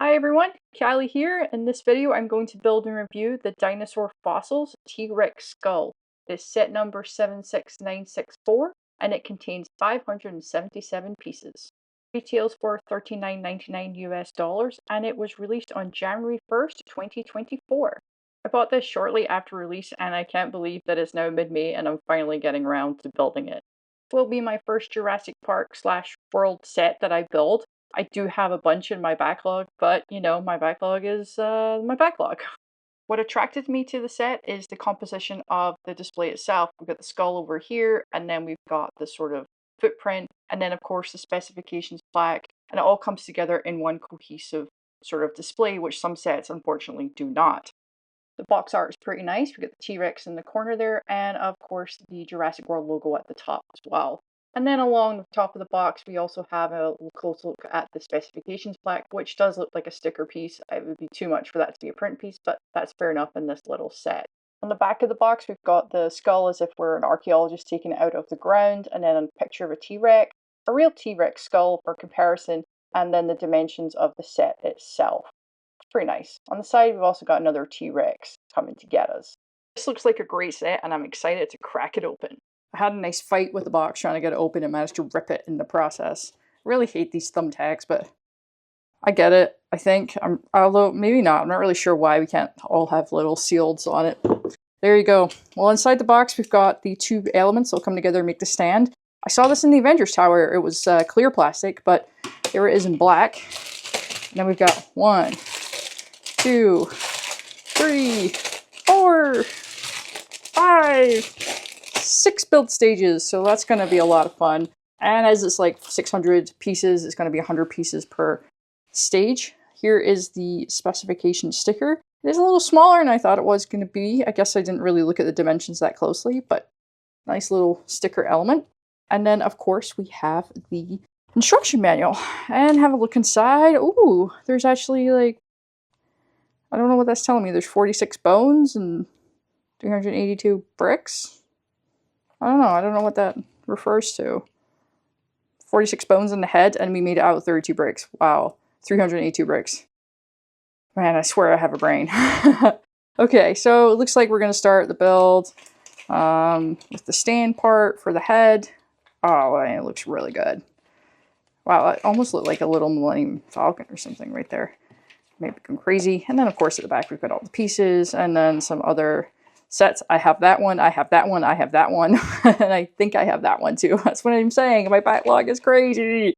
Hi everyone, Callie here. In this video I'm going to build and review the Dinosaur Fossils T-Rex Skull. It's set number 76964 and it contains 577 pieces. Retails for $39.99 US and it was released on January 1st, 2024. I bought this shortly after release and I can't believe that it's now mid-May and I'm finally getting around to building it. This will be my first Jurassic Park / World set that I build. I do have a bunch in my backlog, but you know, my backlog is my backlog. What attracted me to the set is the composition of the display itself. We've got the skull over here, and then we've got the sort of footprint, and then of course the specifications plaque, and it all comes together in one cohesive sort of display, which some sets unfortunately do not. The box art is pretty nice. We've got the T-Rex in the corner there, and of course the Jurassic World logo at the top as well. And then along the top of the box, we also have a close look at the specifications plaque, which does look like a sticker piece. It would be too much for that to be a print piece, but that's fair enough in this little set. On the back of the box, we've got the skull as if we're an archaeologist taking it out of the ground, and then a picture of a T-Rex, a real T-Rex skull for comparison, and then the dimensions of the set itself. It's pretty nice. On the side, we've also got another T-Rex coming to get us. This looks like a great set, and I'm excited to crack it open. I had a nice fight with the box trying to get it open and managed to rip it in the process. I really hate these thumbtacks, but I get it, I think. Although, maybe not. I'm not really sure why we can't all have little seals on it. There you go. Well, inside the box, we've got the two elements that'll come together and make the stand. I saw this in the Avengers Tower. It was clear plastic, but here it is in black. And then we've got 1, 2, 3, 4, 5... 6 build stages, so that's going to be a lot of fun. And as it's like 600 pieces, it's going to be 100 pieces per stage. Here is the specification sticker. It is a little smaller than I thought it was going to be. I guess I didn't really look at the dimensions that closely, but nice little sticker element. And then, of course, we have the instruction manual. And have a look inside. Ooh, there's actually like, I don't know what that's telling me. There's 46 bones and 382 bricks. I don't know what that refers to. 46 bones in the head, and we made it out with 32 bricks. Wow, 382 bricks. Man, I swear I have a brain. Okay, so it looks like we're going to start the build with the stand part for the head. Oh, it looks really good. Wow, it almost looked like a little Millennium Falcon or something right there. Maybe going crazy. And then, of course, at the back, we've got all the pieces, and then some other sets. I have that one, I have that one, I have that one, and I think I have that one too. That's what I'm saying. My backlog is crazy.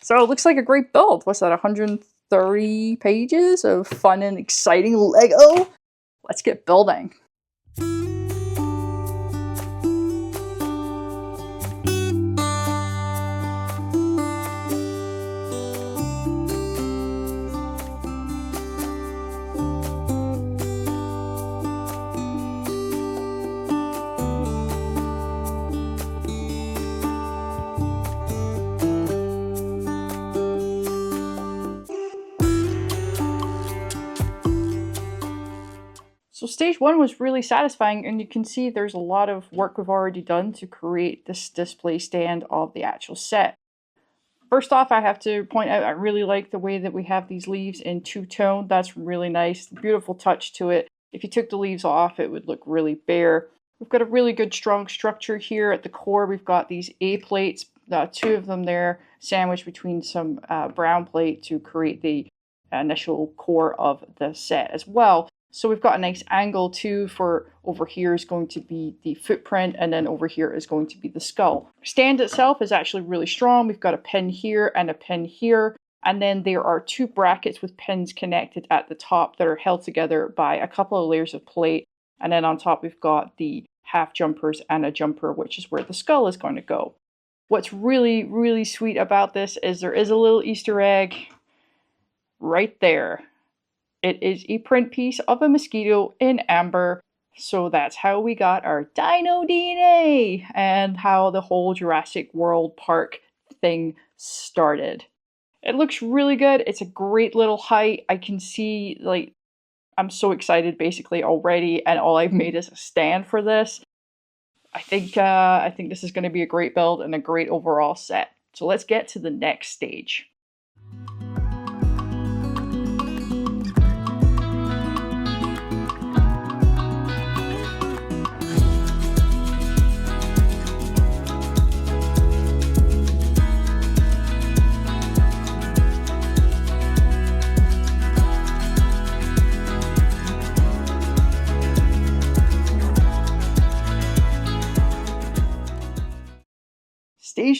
So it looks like a great build. What's that, 130 pages of fun and exciting Lego? Let's get building. So stage 1 was really satisfying, and you can see there's a lot of work we've already done to create this display stand of the actual set. First off, I have to point out I really like the way that we have these leaves in two-tone. That's really nice, beautiful touch to it. If you took the leaves off, it would look really bare. We've got a really good strong structure here at the core. We've got these A plates, 2 of them there, sandwiched between some brown plate to create the initial core of the set as well. So we've got a nice angle too. For over here is going to be the footprint, and then over here is going to be the skull. Stand itself is actually really strong. We've got a pin here and a pin here, and then there are 2 brackets with pins connected at the top that are held together by a couple of layers of plate. And then on top we've got the half jumpers and a jumper, which is where the skull is going to go. What's really, really sweet about this is there is a little Easter egg right there. It is a print piece of a mosquito in amber, so that's how we got our Dino DNA and how the whole Jurassic World Park thing started. It looks really good. It's a great little height. I can see, like, I'm so excited basically already, and all I've made is a stand for this. I think this is going to be a great build and a great overall set. So let's get to the next stage.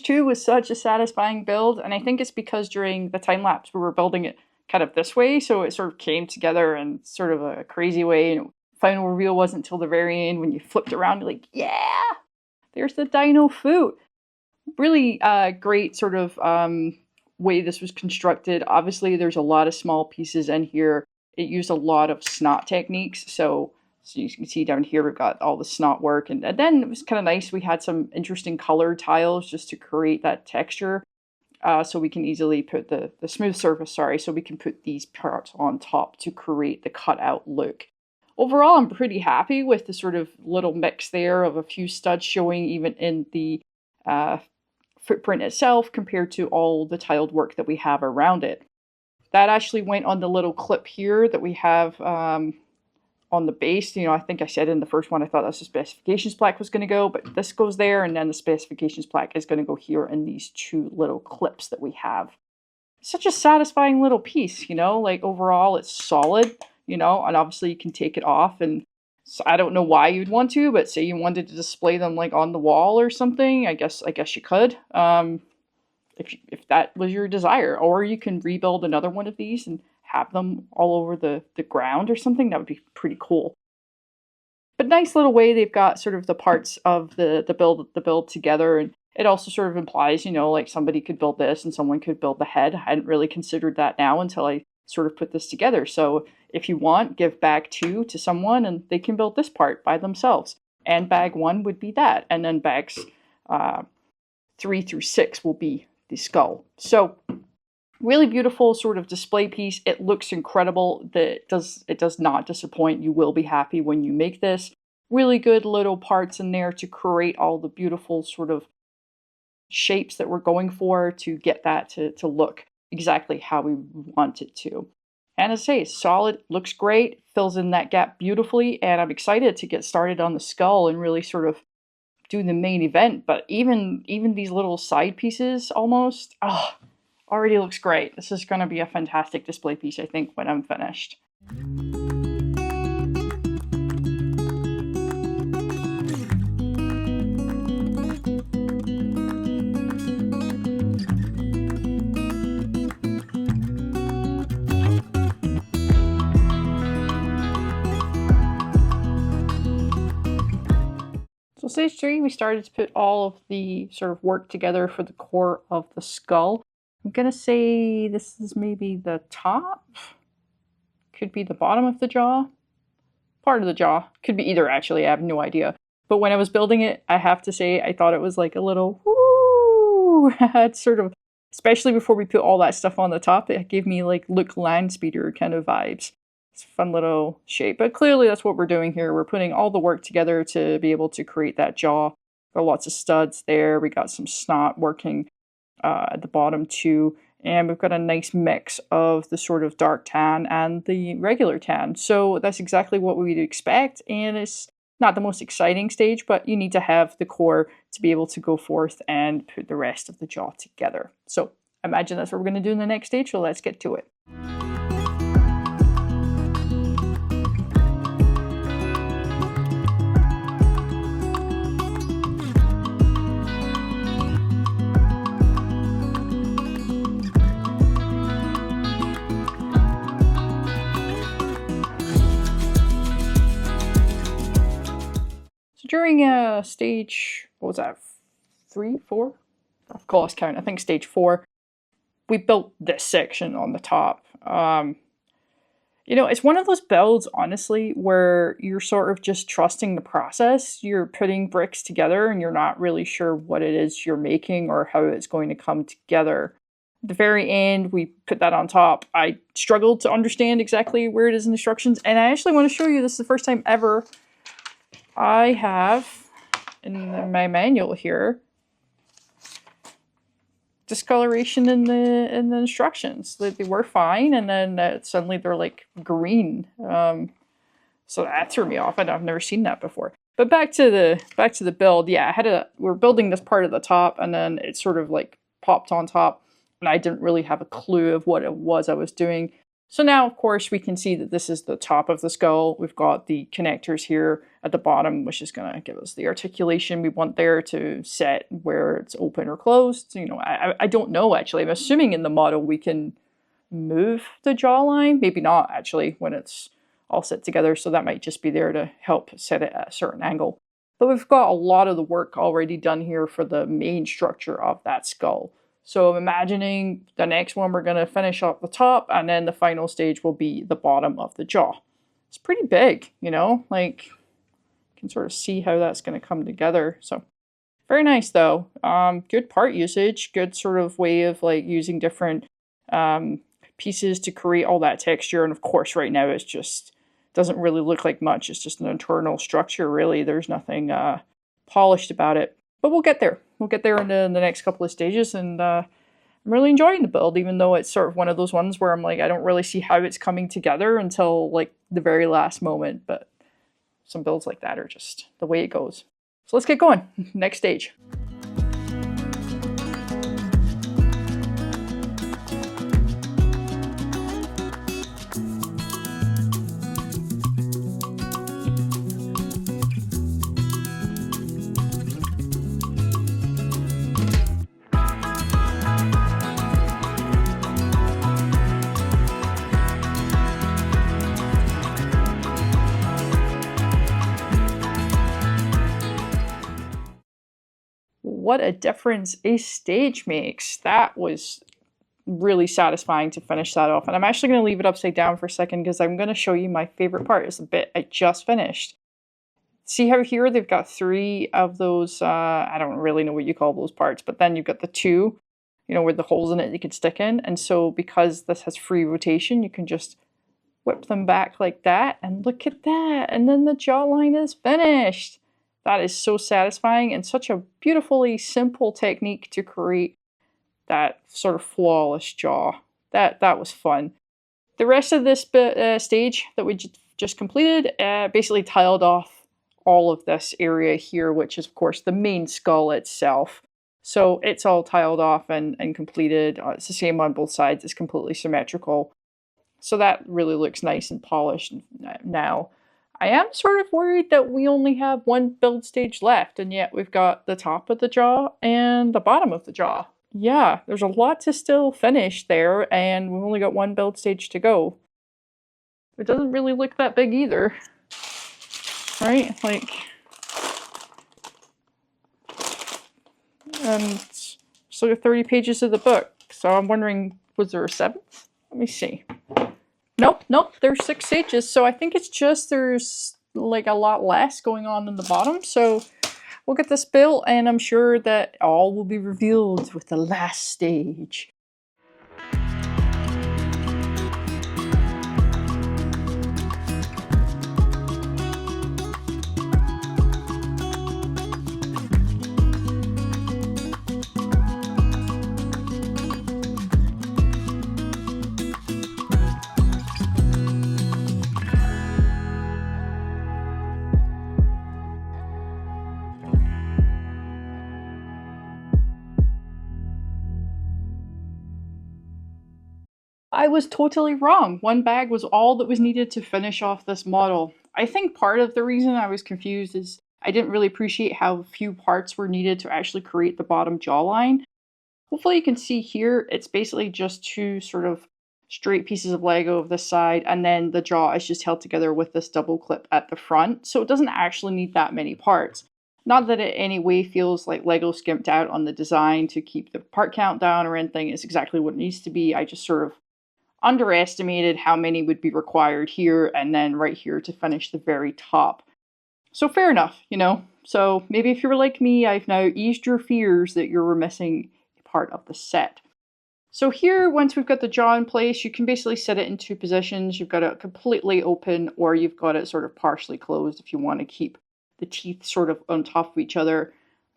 stage 2 was such a satisfying build, and I think it's because during the time lapse we were building it kind of this way, so it sort of came together in sort of a crazy way, and final reveal wasn't until the very end when you flipped around, you're like, yeah, there's the dino foot. Really great sort of way this was constructed. Obviously, there's a lot of small pieces in here. It used a lot of snot techniques, so you can see down here we've got all the snot work, and then it was kind of nice. We had some interesting colored tiles just to create that texture, so we can easily put the smooth surface, so we can put these parts on top to create the cutout look. Overall, I'm pretty happy with the sort of little mix there of a few studs showing even in the footprint itself compared to all the tiled work that we have around it. That actually went on the little clip here that we have on the base. You know, I think I said in the first one I thought that's the specifications plaque was going to go, but this goes there, and then the specifications plaque is going to go here in these two little clips that we have. Such a satisfying little piece, you know, like overall it's solid, you know, and obviously you can take it off, and so I don't know why you'd want to, but say you wanted to display them like on the wall or something, I guess you could, if that was your desire. Or you can rebuild another one of these and have them all over the ground or something. That would be pretty cool. But nice little way they've got sort of the parts of the build together, and it also sort of implies, you know, like somebody could build this and someone could build the head. I hadn't really considered that now until I sort of put this together. So if you want, give bag 2 to someone and they can build this part by themselves. And bag 1 would be that. And then bags 3 through 6 will be the skull. So really beautiful sort of display piece. It looks incredible. It does not disappoint. You will be happy when you make this. Really good little parts in there to create all the beautiful sort of shapes that we're going for to get that to look exactly how we want it to. And as I say, it's solid, looks great, fills in that gap beautifully, and I'm excited to get started on the skull and really sort of do the main event. But even these little side pieces almost, already looks great. This is going to be a fantastic display piece, I think, when I'm finished. So stage 3, we started to put all of the sort of work together for the core of the skull. I'm going to say this is maybe the top, could be the bottom of the jaw, part of the jaw, could be either actually, I have no idea. But when I was building it, I have to say I thought it was like a little woo, it's sort of, especially before we put all that stuff on the top, it gave me like Luke Landspeeder kind of vibes. It's a fun little shape, but clearly that's what we're doing here. We're putting all the work together to be able to create that jaw. Got lots of studs there. We got some snot working at the bottom too, and we've got a nice mix of the sort of dark tan and the regular tan. So that's exactly what we'd expect, and it's not the most exciting stage, but you need to have the core to be able to go forth and put the rest of the jaw together. So I imagine that's what we're going to do in the next stage, so let's get to it. During stage, what was that, 3, 4? I've lost count. I think stage 4. We built this section on the top. You know, it's one of those builds, honestly, where you're sort of just trusting the process. You're putting bricks together and you're not really sure what it is you're making or how it's going to come together. At the very end, we put that on top. I struggled to understand exactly where it is in the instructions, and I actually want to show you, this is the first time ever I have, in my manual here, discoloration in the instructions. They were fine, and then suddenly they're like green. So that threw me off. I've never seen that before. But back to the build. Yeah, we're building this part of the top, and then it sort of like popped on top, and I didn't really have a clue of what it was I was doing. So now, of course, we can see that this is the top of the skull. We've got the connectors here at the bottom, which is going to give us the articulation we want there to set where it's open or closed. You know, I don't know, actually. I'm assuming in the model we can move the jawline. Maybe not, actually, when it's all set together. So that might just be there to help set it at a certain angle. But we've got a lot of the work already done here for the main structure of that skull. So I'm imagining the next one we're going to finish off the top, and then the final stage will be the bottom of the jaw. It's pretty big, you know, like you can sort of see how that's going to come together. So very nice though. Good part usage, good sort of way of like using different pieces to create all that texture. And of course right now it's just doesn't really look like much. It's just an internal structure really. There's nothing polished about it. But we'll get there. We'll get there in the next couple of stages, and I'm really enjoying the build, even though it's sort of one of those ones where I'm like, I don't really see how it's coming together until like the very last moment, but some builds like that are just the way it goes. So let's get going. Next stage. What a difference a stage makes. That was really satisfying to finish that off. And I'm actually going to leave it upside down for a second because I'm going to show you my favorite part. It's the bit I just finished. See how here they've got 3 of those, I don't really know what you call those parts, but then you've got the 2, you know, with the holes in it you can stick in. And so because this has free rotation, you can just whip them back like that. And look at that. And then the jawline is finished. That is so satisfying and such a beautifully simple technique to create that sort of flawless jaw. That was fun. The rest of this stage that we just completed basically tiled off all of this area here, which is of course the main skull itself. So it's all tiled off and completed. It's the same on both sides. It's completely symmetrical. So that really looks nice and polished now. I am sort of worried that we only have one build stage left, and yet we've got the top of the jaw and the bottom of the jaw. Yeah, there's a lot to still finish there, and we've only got one build stage to go. It doesn't really look that big either, right? Like, just look at 30 pages of the book. So I'm wondering, was there a 7th? Let me see. Nope, there's 6 stages, so I think it's just there's like a lot less going on in the bottom, so we'll get this built, and I'm sure that all will be revealed with the last stage. I was totally wrong. One bag was all that was needed to finish off this model. I think part of the reason I was confused is I didn't really appreciate how few parts were needed to actually create the bottom jawline. Hopefully you can see here, it's basically just 2 sort of straight pieces of Lego of this side, and then the jaw is just held together with this double clip at the front. So it doesn't actually need that many parts. Not that it in any way feels like Lego skimped out on the design to keep the part count down or anything. It's exactly what it needs to be. I just sort of underestimated how many would be required here and then right here to finish the very top. So fair enough, you know. So maybe if you're like me, I've now eased your fears that you're missing a part of the set. So here, once we've got the jaw in place, you can basically set it in 2 positions. You've got it completely open, or you've got it sort of partially closed if you want to keep the teeth sort of on top of each other.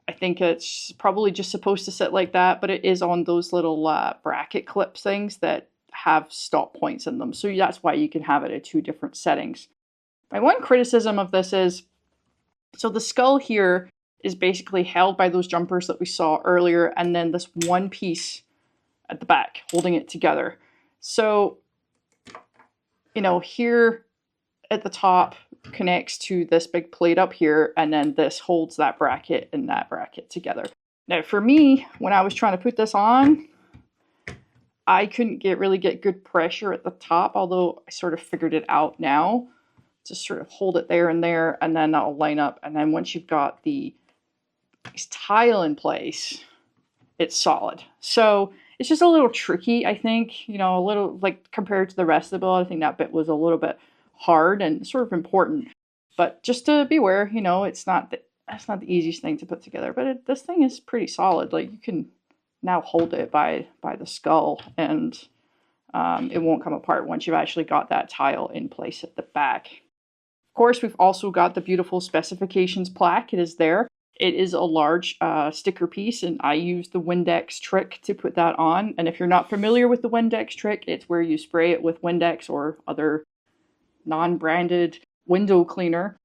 I think it's probably just supposed to sit like that, but it is on those little bracket clip things that have stop points in them. So that's why you can have it at 2 different settings. My one criticism of this is, so the skull here is basically held by those jumpers that we saw earlier, and then this one piece at the back holding it together. So you know, here at the top connects to this big plate up here, and then this holds that bracket and that bracket together. Now for me, when I was trying to put this on, I couldn't really get good pressure at the top, although I sort of figured it out now. Just sort of hold it there, and then that'll line up. And then once you've got the tile in place, it's solid. So it's just a little tricky, I think, you know, a little like compared to the rest of the build. I think that bit was a little bit hard and sort of important. But just to beware, you know, that's not the easiest thing to put together. But this thing is pretty solid. Like you can now hold it by the skull, and it won't come apart once you've actually got that tile in place at the back. Of course, we've also got the beautiful specifications plaque. It is there. It is a large sticker piece, and I use the Windex trick to put that on. And if you're not familiar with the Windex trick, it's where you spray it with Windex or other non-branded window cleaner,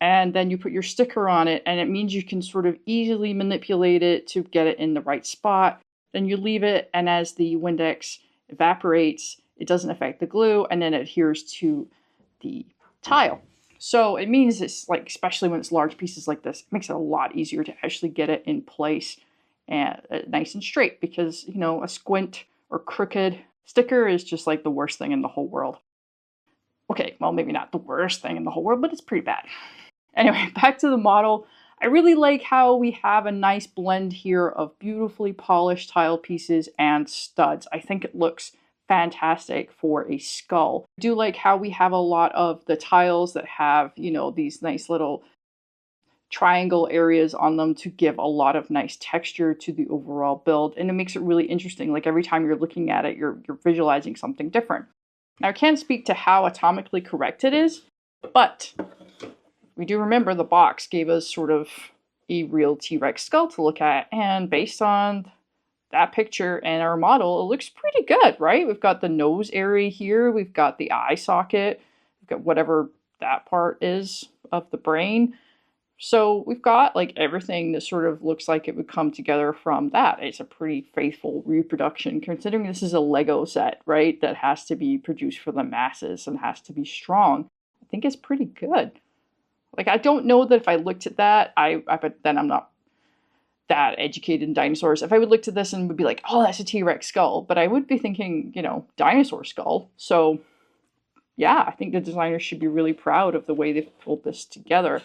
and then you put your sticker on it, and it means you can sort of easily manipulate it to get it in the right spot. Then you leave it, and as the Windex evaporates, it doesn't affect the glue, and then it adheres to the tile. So it means it's like, especially when it's large pieces like this, it makes it a lot easier to actually get it in place and nice and straight, because, you know, a squint or crooked sticker is just like the worst thing in the whole world. Okay, well, maybe not the worst thing in the whole world, but it's pretty bad. Anyway, back to the model. I really like how we have a nice blend here of beautifully polished tile pieces and studs. I think it looks fantastic for a skull. I do like how we have a lot of the tiles that have, you know, these nice little triangle areas on them to give a lot of nice texture to the overall build, and it makes it really interesting. Like every time you're looking at it, you're visualizing something different. Now, I can't speak to how atomically correct it is, but we do remember the box gave us sort of a real T-Rex skull to look at, and based on that picture and our model, it looks pretty good, right? We've got the nose area here, we've got the eye socket, we've got whatever that part is of the brain. So we've got like everything that sort of looks like it would come together from that. It's a pretty faithful reproduction, considering this is a Lego set, right? That has to be produced for the masses and has to be strong. I think it's pretty good. Like, I don't know that if I looked at that, but then I'm not that educated in dinosaurs. If I would look at this and would be like, oh, that's a T-Rex skull, but I would be thinking, you know, dinosaur skull. So yeah, I think the designers should be really proud of the way they've pulled this together.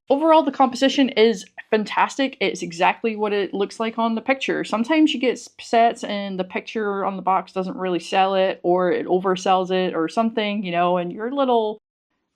Overall, the composition is fantastic. It's exactly what it looks like on the picture. Sometimes you get sets and the picture on the box doesn't really sell it, or it oversells it or something, you know, and you're a little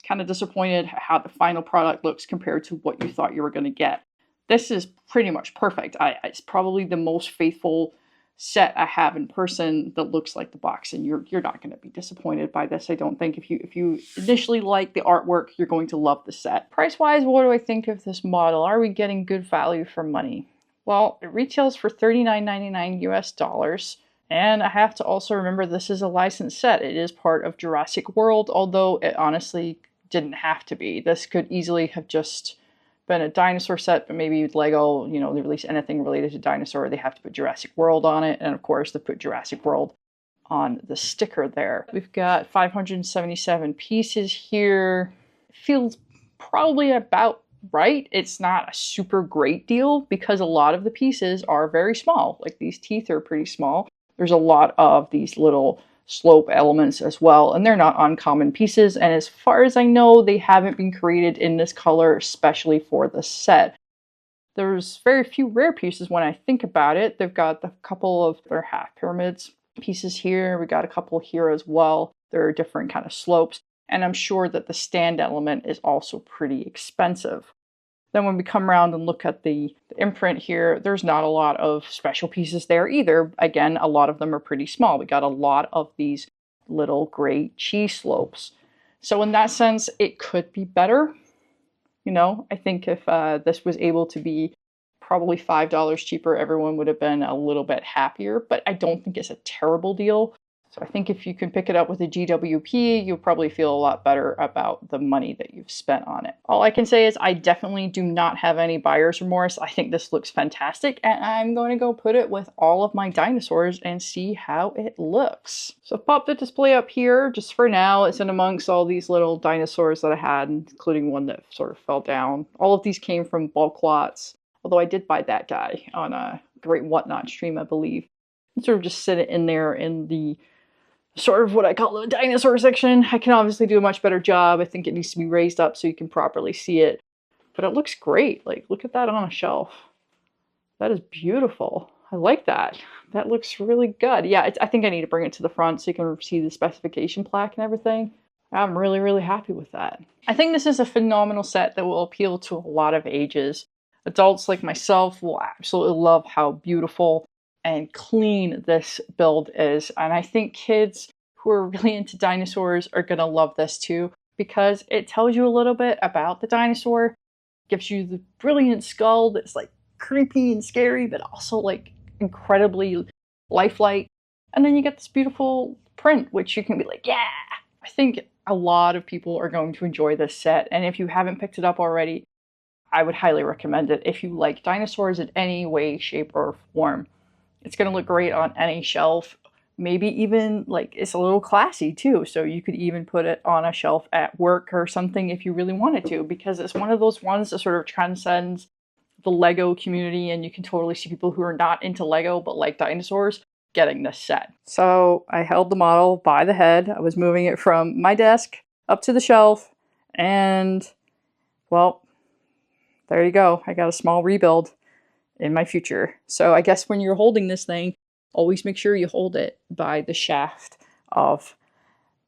kind of disappointed how the final product looks compared to what you thought you were going to get. This is pretty much perfect. It's probably the most faithful set I have in person that looks like the box, and you're not going to be disappointed by this. I don't think if you initially like the artwork, you're going to love the set. Price-wise, what do I think of this model? Are we getting good value for money? Well, it retails for $39.99 US. And I have to also remember this is a licensed set. It is part of Jurassic World, although it honestly didn't have to be. This could easily have just been a dinosaur set, but maybe with Lego, you know, they release anything related to dinosaur, they have to put Jurassic World on it. And of course, they put Jurassic World on the sticker there. We've got 577 pieces here. It feels probably about right. It's not a super great deal because a lot of the pieces are very small. Like these teeth are pretty small. There's a lot of these little slope elements as well, and they're not uncommon pieces, and as far as I know, they haven't been created in this color especially for the set. There's very few rare pieces when I think about it. They've got a couple of their half pyramids pieces here. We got a couple here as well. There are different kind of slopes, and I'm sure that the stand element is also pretty expensive. Then when we come around and look at the imprint here, there's not a lot of special pieces there either. Again, a lot of them are pretty small. We got a lot of these little gray cheese slopes. So in that sense, it could be better. You know, I think if this was able to be probably $5 cheaper, everyone would have been a little bit happier, but I don't think it's a terrible deal. So I think if you can pick it up with a GWP, you'll probably feel a lot better about the money that you've spent on it. All I can say is I definitely do not have any buyer's remorse. I think this looks fantastic, and I'm going to go put it with all of my dinosaurs and see how it looks. So I've popped the display up here just for now. It's in amongst all these little dinosaurs that I had, including one that sort of fell down. All of these came from bulk lots, although I did buy that guy on a Great Whatnot stream, I believe. And sort of just sit it in there in the sort of what I call the dinosaur section. I can obviously do a much better job. I think it needs to be raised up so you can properly see it. But it looks great. Like, look at that on a shelf. That is beautiful. I like that. That looks really good. Yeah, I think I need to bring it to the front so you can see the specification plaque and everything. I'm really, really happy with that. I think this is a phenomenal set that will appeal to a lot of ages. Adults like myself will absolutely love how beautiful and clean this build is. And I think kids who are really into dinosaurs are going to love this too, because it tells you a little bit about the dinosaur, gives you the brilliant skull that's like creepy and scary, but also like incredibly lifelike. And then you get this beautiful print, which you can be like, yeah! I think a lot of people are going to enjoy this set. And if you haven't picked it up already, I would highly recommend it. If you like dinosaurs in any way, shape, or form, it's going to look great on any shelf. Maybe even, like, it's a little classy too. So you could even put it on a shelf at work or something if you really wanted to, because it's one of those ones that sort of transcends the Lego community, and you can totally see people who are not into Lego but like dinosaurs getting this set. So I held the model by the head. I was moving it from my desk up to the shelf, and well, there you go. I got a small rebuild in my future. So I guess when you're holding this thing, always make sure you hold it by the shaft of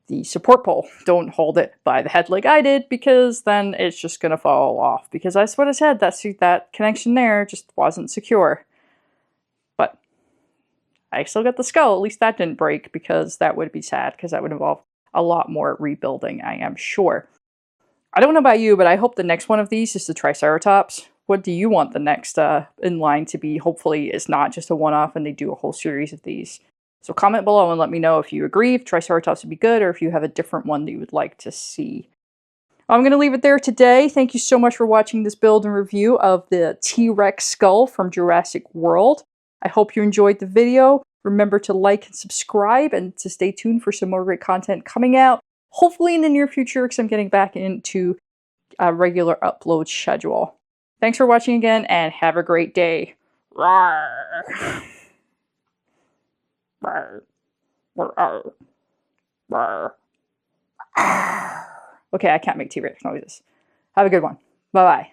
the support pole. Don't hold it by the head like I did, because then it's just going to fall off. Because that's what I said, that connection there just wasn't secure. But I still got the skull. At least that didn't break, because that would be sad, because that would involve a lot more rebuilding, I am sure. I don't know about you, but I hope the next one of these is the Triceratops. What do you want the next in line to be? Hopefully it's not just a one-off and they do a whole series of these. So comment below and let me know if you agree, if Triceratops would be good, or if you have a different one that you would like to see. I'm going to leave it there today. Thank you so much for watching this build and review of the T-Rex skull from Jurassic World. I hope you enjoyed the video. Remember to like and subscribe, and to stay tuned for some more great content coming out, hopefully in the near future, because I'm getting back into a regular upload schedule. Thanks for watching again, and have a great day. Rawr. Rawr. Rawr. Rawr. Okay, I can't make T-Rex noises. Have a good one. Bye-bye.